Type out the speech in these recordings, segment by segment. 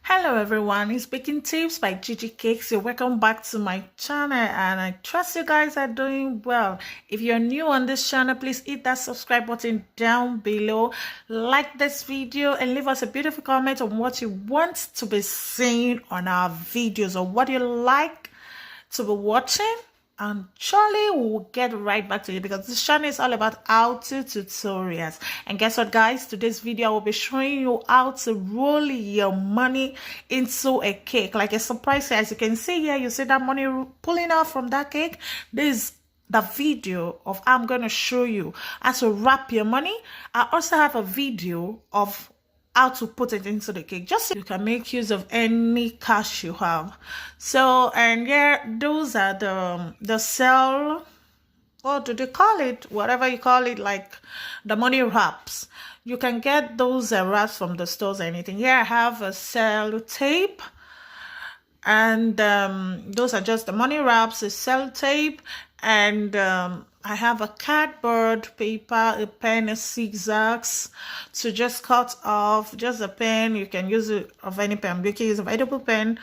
Hello everyone, it's Baking Tips by Gigi Cakes. You're welcome back to my channel and I trust you guys are doing well. If you're new on this channel, please hit that subscribe button down below. Like this video and leave us a beautiful comment on what you want to be seeing on our videos or what you like to be watching. And surely we'll get right back to you because this channel is all about how-to tutorials. And guess what, guys? Today's video I will be showing you how to roll your money into a cake, like a surprise. As you can see here, you see that money pulling out from that cake. This is the video of how I'm going to show you how to wrap your money. I also have a video of how to put it into the cake, just so you can make use of any cash you have. So, and yeah, those are the sell, what do they call it, whatever you call it, like the money wraps. You can get those wraps from the stores or anything. Here I have a cell tape, and those are just the money wraps, a cell tape, and I have a cardboard paper, a pen, a scissors to just cut off just a pen. You can use it of any pen. You can use a edible pen,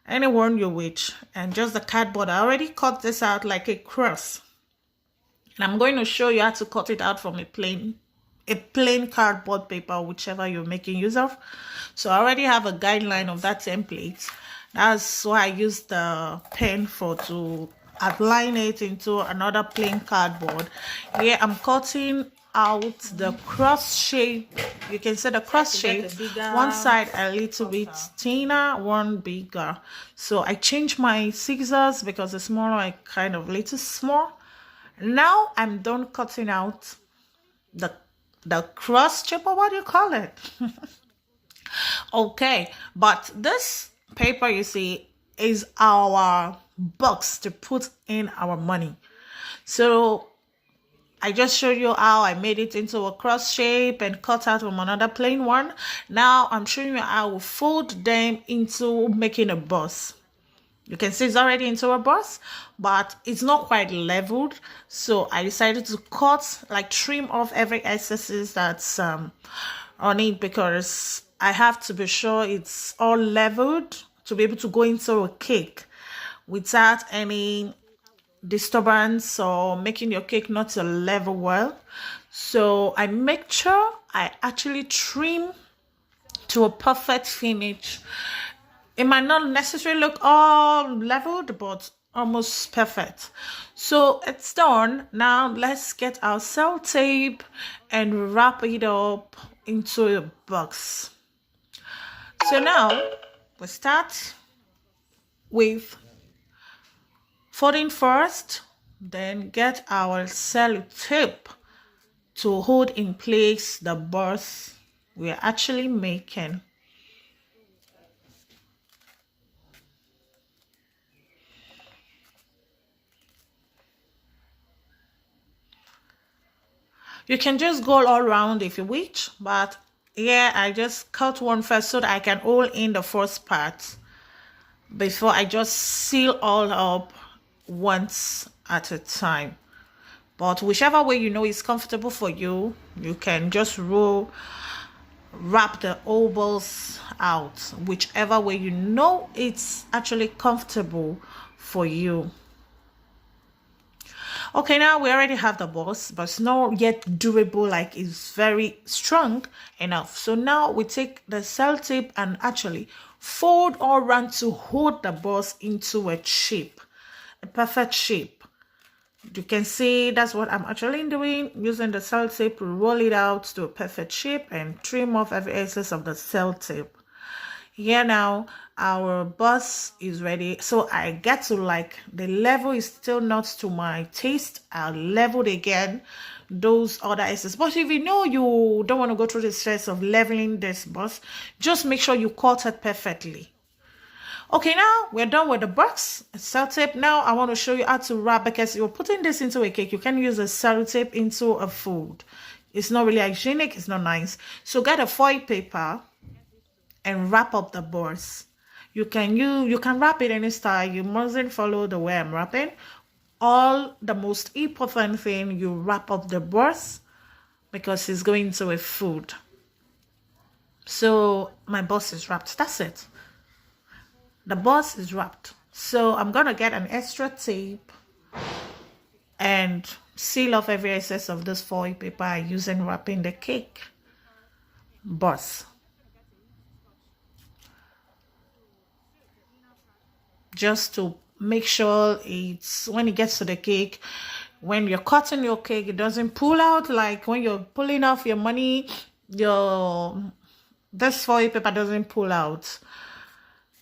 anyone you wish, and just the cardboard. I already cut this out like a cross, and I'm going to show you how to cut it out from a plain cardboard paper, whichever you're making use of. So I already have a guideline of that template. That's why I use the pen to outline it into another plain cardboard. Here I'm cutting out the cross shape. You can see the cross shape, one side a little bit thinner, one bigger. So I changed my scissors because the smaller I kind of little small. Now I'm done cutting out the cross shape, or what do you call it? Okay, but this paper, you see, is our box to put in our money. So I just showed you how I made it into a cross shape and cut out from another plain one. Now I'm showing you how I will fold them into making a bus. You can see it's already into a bus, but it's not quite leveled. So I decided to cut, like trim off every excesses that's on it, because I have to be sure it's all leveled to be able to go into a cake without any disturbance or making your cake not to level well. So I make sure I actually trim to a perfect finish. It might not necessarily look all leveled, but almost perfect. So it's done. Now let's get our cell tape and wrap it up into a box. So now we start with folding first, then get our cell tape to hold in place the bus we're actually making. You can just go all around if you wish, but yeah, I just cut one first so that I can hold in the first part before I just seal all up once at a time. But whichever way you know is comfortable for you, you can just wrap the ovals out, whichever way you know it's actually comfortable for you. Okay, now we already have the bus, but it's not yet durable, like it's very strong enough. So now we take the cell tape and actually fold all around to hold the bus into a shape, a perfect shape. You can see that's what I'm actually doing, using the cell tape to roll it out to a perfect shape and trim off every excess of the cell tape. Here now our bus is ready. So I get to, like, the level is still not to my taste, I'll level it again, those other excess. But if you know you don't want to go through the stress of leveling this bus, just make sure you cut it perfectly. Okay, now we're done with the box cell tape. Now I want to show you how to wrap, because you're putting this into a cake. You can use a cell tape into a food. It's not really hygienic, it's not nice. So get a foil paper and wrap up the bus. You can wrap it any style. You mustn't follow the way I'm wrapping. All the most important thing, you wrap up the bus because it's going to a food. So my bus is wrapped. That's it. the box is wrapped. So I'm gonna get an extra tape and seal off every excess of this foil paper using wrapping the cake box. Just to make sure it's when it gets to the cake, when you're cutting your cake, it doesn't pull out. Like when you're pulling off your money, this foil paper doesn't pull out.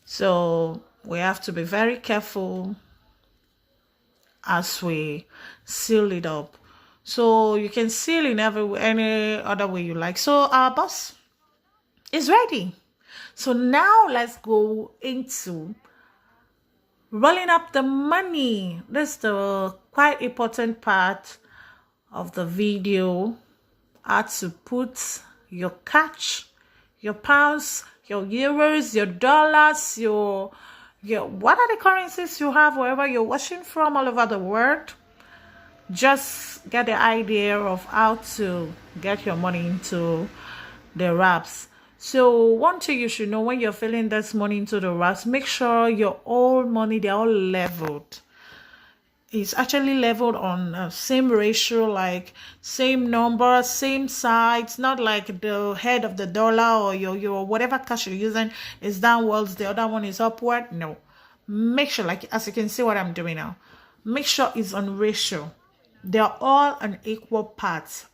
So we have to be very careful as we seal it up. So you can seal in any other way you like. So our box is ready. So now let's go into rolling up the money. That's the quite important part of the video. How to put your cash, your pounds, your euros, your dollars, your what are the currencies you have wherever you're watching from all over the world. Just get the idea of how to get your money into the wraps. So one thing you should know when you're filling this money into the wraps, make sure your all money, they're all leveled. It's actually leveled on same ratio, like same number, same size. Not like the head of the dollar or your whatever cash you're using is downwards, the other one is upward. No. Make sure, like as you can see what I'm doing now, make sure it's on ratio. They're all on equal parts.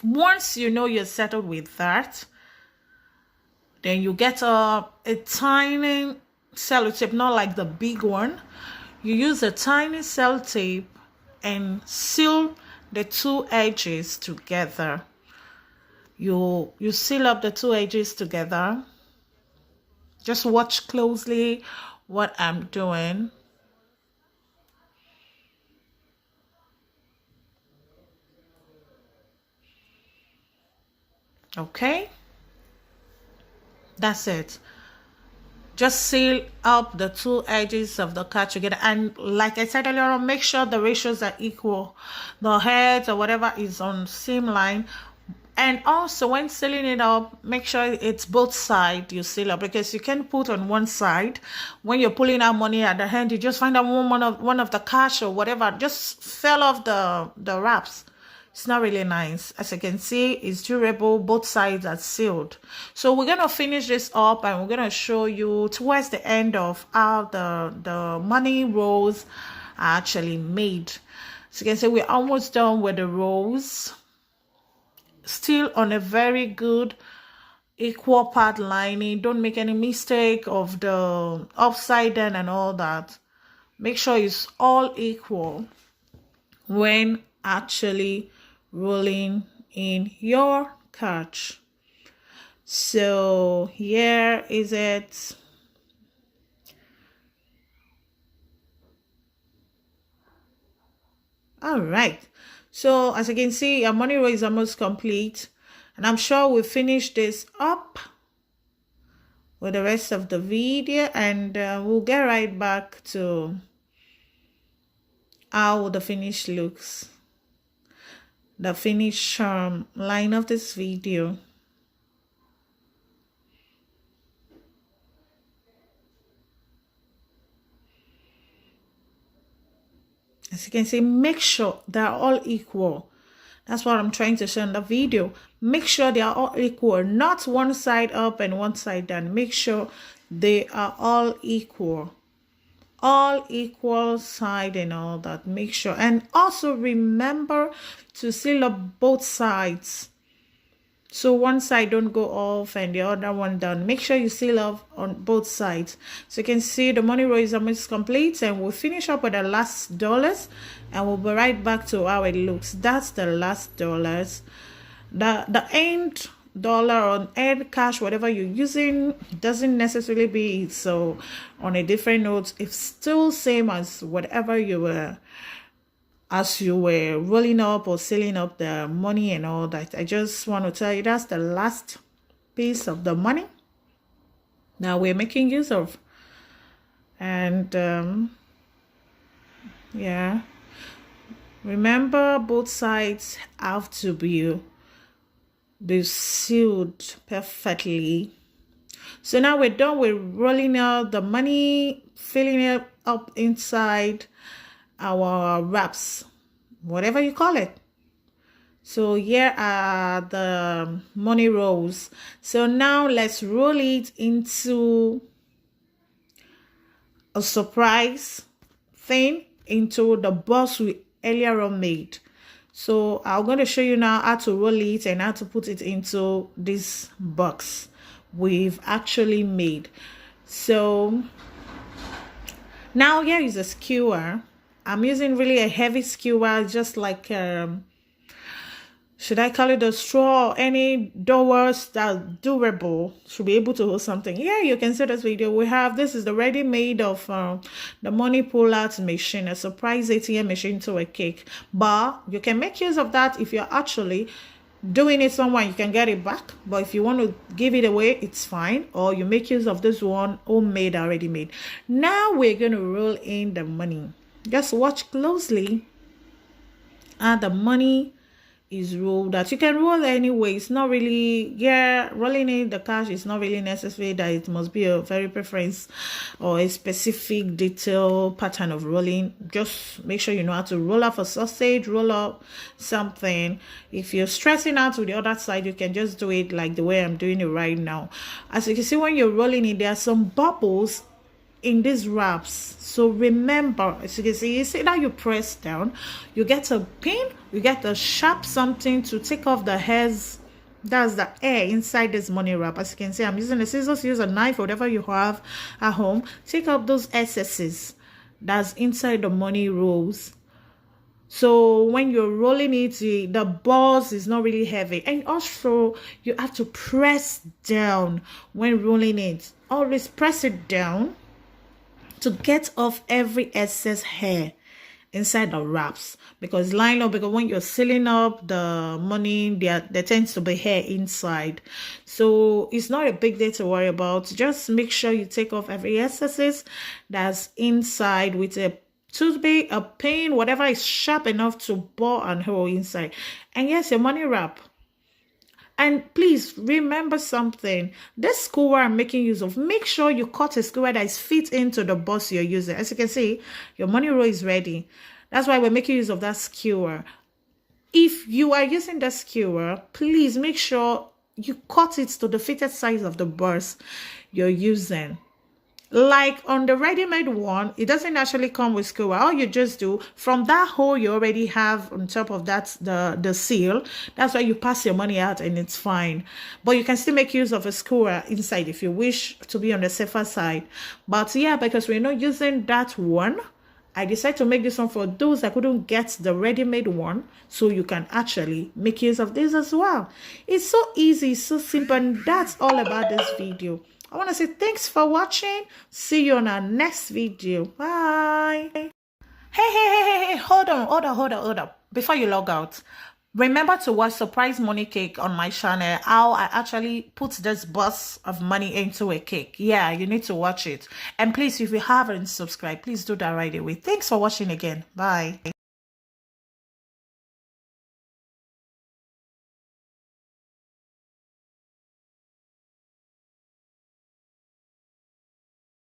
Once you know you're settled with that, then you get a tiny sellotape, not like the big one. You use a tiny sellotape and seal the two edges together. You seal up the two edges together. Just watch closely what I'm doing. Okay, that's it. Just seal up the two edges of the card together, and like I said earlier on, make sure the ratios are equal. The heads or whatever is on same line. And also when sealing it up, make sure it's both sides you seal up, because you can put on one side. When you're pulling out money at the hand, you just find out one of the cash or whatever just fell off the wraps. It's not really nice. As you can see, it's durable. Both sides are sealed. So we're going to finish this up and we're going to show you towards the end of how the money rolls are actually made. So you can see we're almost done with the rolls. Still on a very good equal part lining. Don't make any mistake of the upside down and all that. Make sure it's all equal when actually rolling in your cash. So here is it. All right, so as you can see, our money roll is almost complete, and I'm sure we'll finish this up with the rest of the video, and we'll get right back to how the finish looks, the finish line of this video. As you can see, make sure they're all equal. That's what I'm trying to show in the video. Make sure they are all equal, not one side up and one side down. Make sure they are all equal side and all that. Make sure, and also remember to seal up both sides, so one side don't go off and the other one down. Make sure you seal up on both sides. So you can see the money roll is almost complete, and we'll finish up with the last dollars, and we'll be right back to how it looks. That's the last dollars. The end dollar or end cash, whatever you're using, doesn't necessarily be so on a different note. It's still same as whatever you were as you were rolling up or sealing up the money and all that. I just want to tell you that's the last piece of the money now we're making use of. And yeah, remember both sides have to be sealed perfectly. So now we're done with rolling out the money, filling it up inside our wraps, whatever you call it. So here are the money rolls. So now let's roll it into a surprise thing, into the box we earlier on made. So I'm going to show you now how to roll it and how to put it into this box we've actually made. So now here is a skewer. I'm using really a heavy skewer, just like should I call it a straw? Any doors that durable should be able to hold something. Yeah, you can see this video. We have, this is the ready made of the money pull out machine, a surprise ATM machine to a cake. But you can make use of that if you're actually doing it somewhere, you can get it back. But if you want to give it away, it's fine. Or you make use of this one homemade, already made. Now we're going to roll in the money. Just watch closely. And the money is rolled that you can roll anyway. It's not really, yeah, rolling in the cash is not really necessary that it must be a very preference or a specific detail pattern of rolling. Just make sure you know how to roll up a sausage, roll up something. If you're stressing out to the other side, you can just do it like the way I'm doing it right now. As you can see, when you're rolling it, there are some bubbles in these wraps. So remember, as you see that you press down, you get a pin, you get a sharp something to take off the hairs, that's the air inside this money wrap. As you can see, I'm using the scissors, use a knife, whatever you have at home. Take up those excesses that's inside the money rolls. So when you're rolling it, the balls is not really heavy. And also, you have to press down when rolling it. Always press it down to get off every excess hair inside the wraps, because line up, because when you're sealing up the money, there tends to be hair inside. So it's not a big deal to worry about. Just make sure you take off every excess that's inside with a toothpick, a pin, whatever is sharp enough to bore and hole inside. And yes, your money wrap. And please remember something, this skewer I'm making use of, make sure you cut a skewer that is fit into the box you're using. As you can see, your money roll is ready. That's why we're making use of that skewer. If you are using the skewer, please make sure you cut it to the fitted size of the box you're using. Like on the ready-made one, it doesn't actually come with skewer. All you just do, from that hole you already have on top of that, the seal, that's why you pass your money out and it's fine. But you can still make use of a skewer inside if you wish to be on the safer side. But yeah, because we're not using that one, I decided to make this one for those that couldn't get the ready-made one, so you can actually make use of this as well. It's so easy, so simple, and that's all about this video. I want to say thanks for watching. See you on our next video. Bye. Hey, hold on. Before you log out, remember to watch Surprise Money Cake on my channel, how I actually put this bus of money into a cake. Yeah, you need to watch it. And please, if you haven't subscribed, please do that right away. Thanks for watching again. Bye.